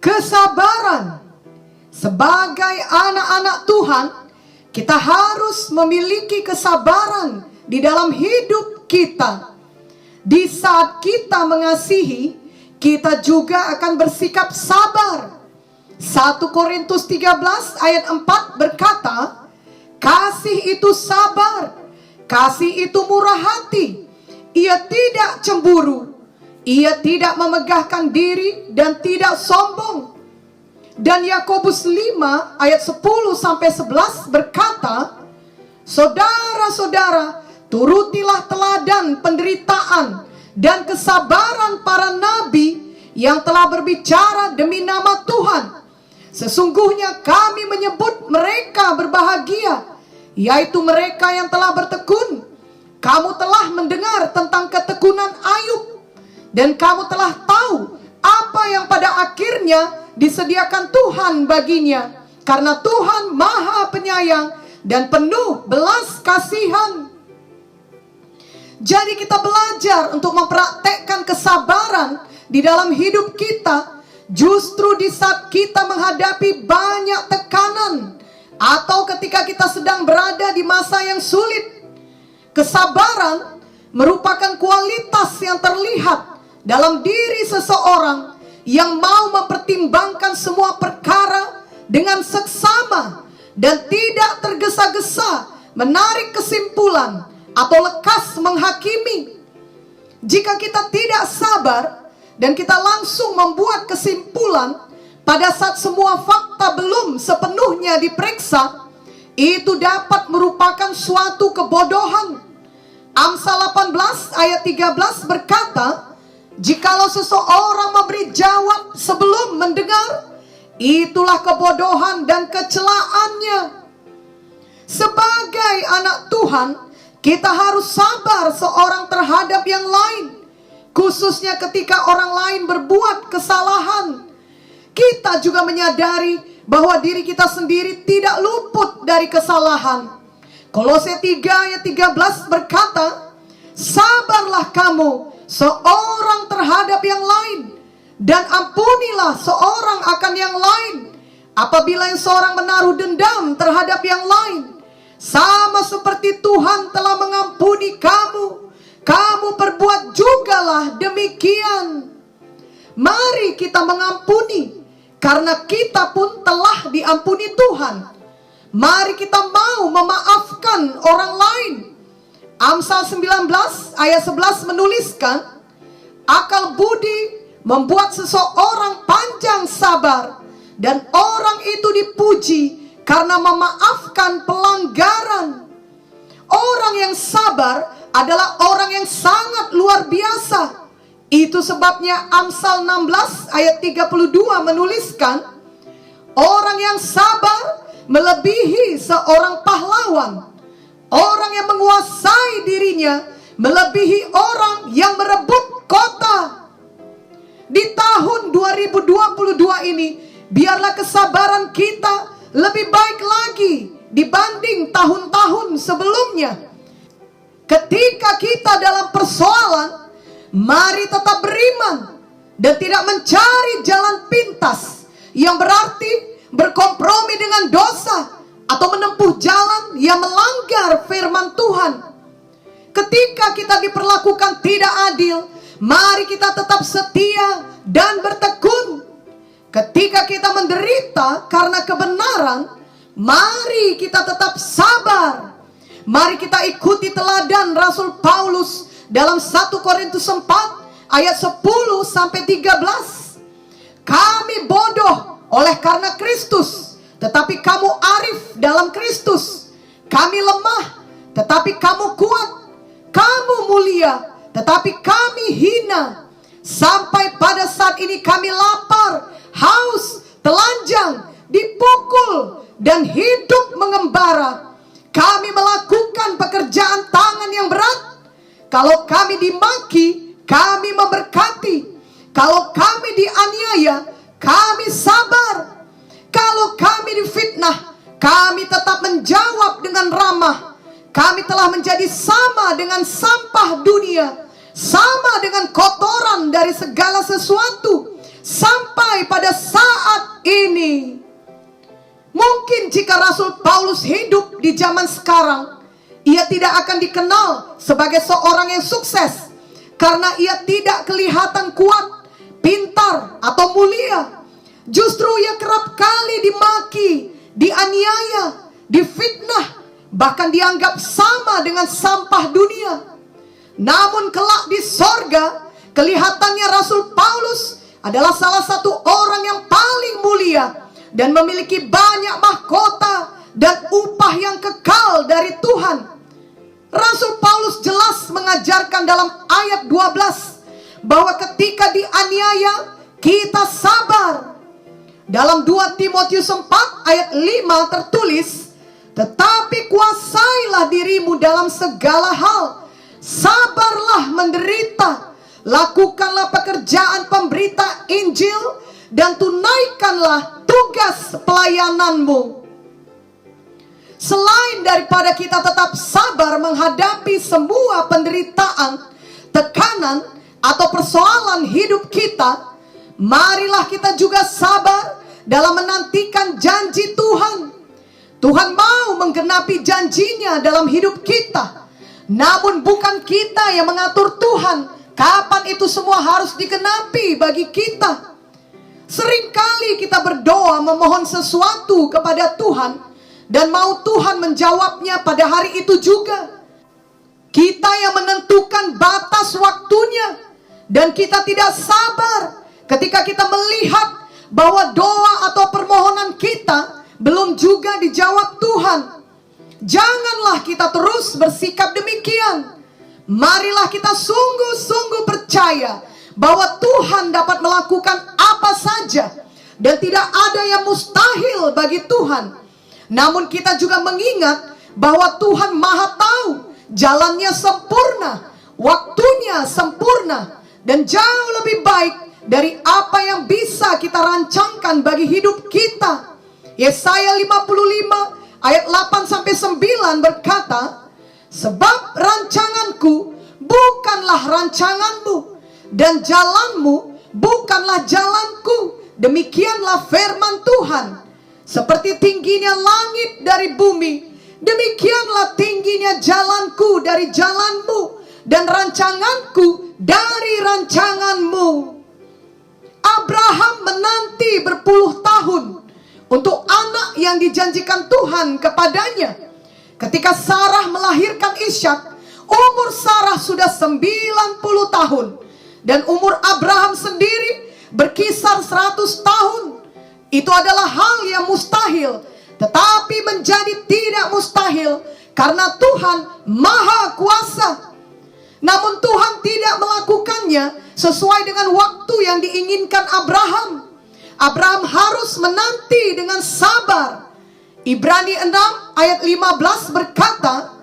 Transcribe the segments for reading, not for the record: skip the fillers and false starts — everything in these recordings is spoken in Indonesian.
kesabaran. Sebagai anak-anak Tuhan, kita harus memiliki kesabaran di dalam hidup kita. Di saat kita mengasihi, kita juga akan bersikap sabar. 1 Korintus 13 ayat 4 berkata, kasih itu sabar, kasih itu murah hati, ia tidak cemburu, ia tidak memegahkan diri dan tidak sombong. Dan Yakobus 5 ayat 10-11 berkata, saudara-saudara, turutilah teladan penderitaan dan kesabaran para nabi yang telah berbicara demi nama Tuhan. Sesungguhnya kami menyebut mereka berbahagia, yaitu mereka yang telah bertekun. Kamu telah mendengar tentang ketekunan Ayub, dan kamu telah tahu apa yang pada akhirnya disediakan Tuhan baginya, karena Tuhan Maha Penyayang dan penuh belas kasihan. Jadi kita belajar untuk mempraktekkan kesabaran di dalam hidup kita, justru di saat kita menghadapi banyak tekanan, atau ketika kita sedang berada di masa yang sulit. Kesabaran merupakan kualitas yang terlihat dalam diri seseorang yang mau mempertimbangkan semua perkara dengan seksama dan tidak tergesa-gesa menarik kesimpulan atau lekas menghakimi. Jika kita tidak sabar dan kita langsung membuat kesimpulan pada saat semua fakta belum sepenuhnya diperiksa, itu dapat merupakan suatu kebodohan. Amsal 18 ayat 13 berkata, jikalau seseorang memberi jawab sebelum mendengar, itulah kebodohan dan kecelaannya. Sebagai anak Tuhan, kita harus sabar seorang terhadap yang lain, khususnya ketika orang lain berbuat kesalahan. Kita juga menyadari bahwa diri kita sendiri tidak luput dari kesalahan. Kolose 3 ayat 13 berkata, sabarlah kamu seorang terhadap yang lain, dan ampunilah seorang akan yang lain. Apabila yang seorang menaruh dendam terhadap yang lain, sama seperti Tuhan telah mengampuni kamu, kamu perbuat jugalah demikian. Mari kita mengampuni, karena kita pun telah diampuni Tuhan. Mari kita mau memaafkan orang lain. Amsal 19 ayat 11 menuliskan, akal budi membuat seseorang panjang sabar, dan orang itu dipuji karena memaafkan pelanggaran. Orang yang sabar adalah orang yang sangat luar biasa. Itu sebabnya Amsal 16 ayat 32 menuliskan, orang yang sabar melebihi seorang pahlawan. Orang yang menguasai dirinya melebihi orang yang merebut kota. Di tahun 2022 ini, biarlah kesabaran kita lebih baik lagi dibanding tahun-tahun sebelumnya. Ketika kita dalam persoalan, mari tetap beriman dan tidak mencari jalan pintas yang berarti berkompromi dengan dosa atau menempuh jalan yang melanggar firman Tuhan. Ketika kita diperlakukan tidak adil, mari kita tetap setia dan bertekun. Ketika kita menderita karena kebenaran, mari kita tetap sabar. Mari kita ikuti teladan Rasul Paulus dalam 1 Korintus 4 ayat 10-13. Kami bodoh oleh karena Kristus, tetapi kamu arif dalam Kristus. Kami lemah, tetapi kamu kuat. Kamu mulia, tetapi kami hina. Sampai pada saat ini kami lapar, haus, telanjang, dipukul, dan hidup mengembara. Kami melakukan pekerjaan tangan yang berat. Kalau kami dimaki, kami memberkati. Kalau kami dianiaya, kami sabar. Kalau kami difitnah, kami tetap menjawab dengan ramah. Kami telah menjadi sama dengan sampah dunia, sama dengan kotoran dari segala sesuatu, sampai pada saat ini. Mungkin jika Rasul Paulus hidup di zaman sekarang, ia tidak akan dikenal sebagai seorang yang sukses karena ia tidak kelihatan kuat, pintar, atau mulia. Justru ia kerap kali dimaki, dianiaya, difitnah, bahkan dianggap sama dengan sampah dunia. Namun kelak di sorga, kelihatannya Rasul Paulus adalah salah satu orang yang paling mulia dan memiliki banyak mahkota dan upah yang kekal dari Tuhan. Rasul Paulus jelas mengajarkan dalam ayat 12 bahwa ketika dianiaya kita sabar. Dalam 2 Timotius 4 ayat 5 tertulis, tetapi kuasailah dirimu dalam segala hal, sabarlah menderita, lakukanlah pekerjaan pemberita Injil, dan tunaikanlah tugas pelayananmu. Selain daripada kita tetap sabar menghadapi semua penderitaan, tekanan, atau persoalan hidup kita, marilah kita juga sabar dalam menantikan janji Tuhan. Tuhan mau menggenapi janjinya dalam hidup kita. Namun bukan kita yang mengatur Tuhan kapan itu semua harus digenapi bagi kita. Seringkali kita berdoa memohon sesuatu kepada Tuhan dan mau Tuhan menjawabnya pada hari itu juga. Kita yang menentukan batas waktunya, dan kita tidak sabar ketika kita melihat bahwa doa atau permohonan kita belum juga dijawab Tuhan. Janganlah kita terus bersikap demikian. Marilah kita sungguh-sungguh percaya bahwa Tuhan dapat melakukan apa saja dan tidak ada yang mustahil bagi Tuhan. Namun kita juga mengingat bahwa Tuhan Maha Tahu, jalannya sempurna, waktunya sempurna, dan jauh lebih baik dari apa yang bisa kita rancangkan bagi hidup kita. Yesaya 55 ayat 8-9 berkata, sebab rancanganku bukanlah rancanganmu, dan jalanmu bukanlah jalanku. Demikianlah firman Tuhan. Seperti tingginya langit dari bumi, demikianlah tingginya jalanku dari jalanmu, dan rancanganku dari rancanganmu. Abraham menanti berpuluh tahun untuk anak yang dijanjikan Tuhan kepadanya. Ketika Sarah melahirkan Ishak, umur Sarah sudah 90 tahun. Dan umur Abraham sendiri berkisar 100 tahun. Itu adalah hal yang mustahil, tetapi menjadi tidak mustahil karena Tuhan Maha Kuasa. Namun Tuhan tidak melakukannya sesuai dengan waktu yang diinginkan Abraham. Abraham harus menanti dengan sabar. Ibrani 6 ayat 15 berkata,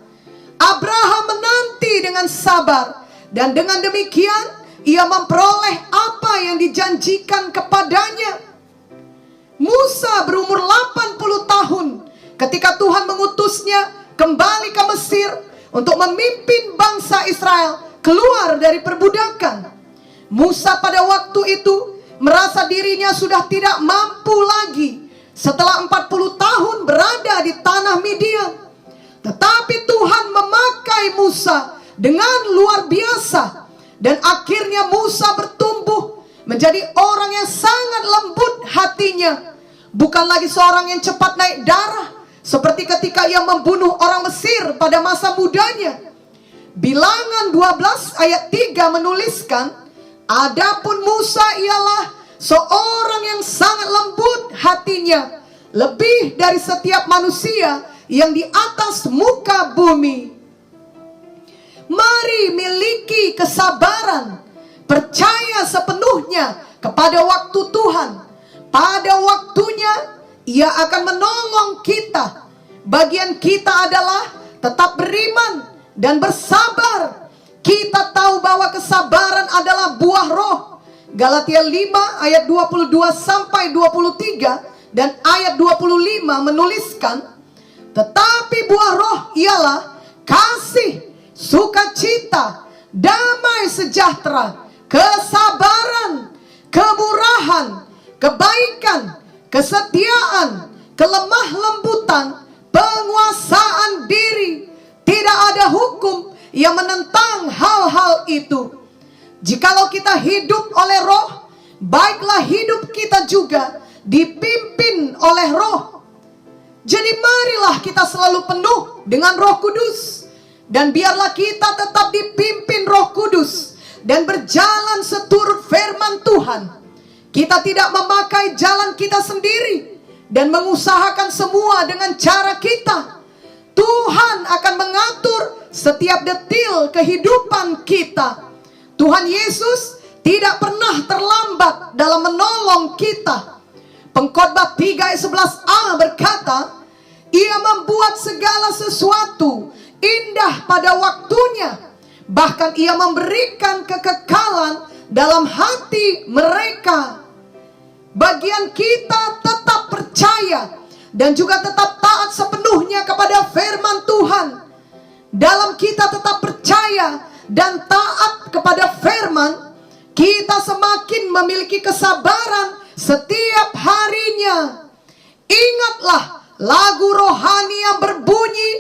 Abraham menanti dengan sabar, dan dengan demikian ia memperoleh apa yang dijanjikan kepadanya. Musa berumur 80 tahun ketika Tuhan mengutusnya kembali ke Mesir untuk memimpin bangsa Israel keluar dari perbudakan. Musa pada waktu itu merasa dirinya sudah tidak mampu lagi setelah 40 tahun berada di tanah Midian. Tetapi Tuhan memakai Musa dengan luar biasa, dan akhirnya Musa bertumbuh menjadi orang yang sangat lembut hatinya. Bukan lagi seorang yang cepat naik darah seperti ketika ia membunuh orang Mesir pada masa mudanya. Bilangan 12 ayat 3 menuliskan, adapun Musa ialah seorang yang sangat lembut hatinya, lebih dari setiap manusia yang di atas muka bumi. Mari miliki kesabaran, percaya sepenuhnya kepada waktu Tuhan. Pada waktunya Ia akan menolong kita. Bagian kita adalah tetap beriman dan bersabar. Kita tahu bahwa kesabaran adalah buah roh. Galatia 5 ayat 22-23 dan ayat 25 menuliskan, tetapi buah roh ialah kasih, sukacita, damai sejahtera, kesabaran, kemurahan, kebaikan, kesetiaan, kelemah lembutan, penguasaan diri. Tidak ada hukum yang menentang hal-hal itu. Jikalau kita hidup oleh Roh, baiklah hidup kita juga dipimpin oleh Roh. Jadi marilah kita selalu penuh dengan Roh Kudus, dan biarlah kita tetap dipimpin Roh Kudus dan berjalan seturut firman Tuhan. Kita tidak memakai jalan kita sendiri dan mengusahakan semua dengan cara kita. Tuhan akan mengatur setiap detil kehidupan kita. Tuhan Yesus tidak pernah terlambat dalam menolong kita. Pengkhotbah 3 ayat 11a berkata, Ia membuat segala sesuatu indah pada waktunya. Bahkan Ia memberikan kekekalan dalam hati mereka. Bagian kita tetap percaya dan juga tetap taat sepenuhnya kepada firman Tuhan. Dalam kita tetap percaya dan taat kepada firman, kita semakin memiliki kesabaran setiap harinya. Ingatlah lagu rohani yang berbunyi,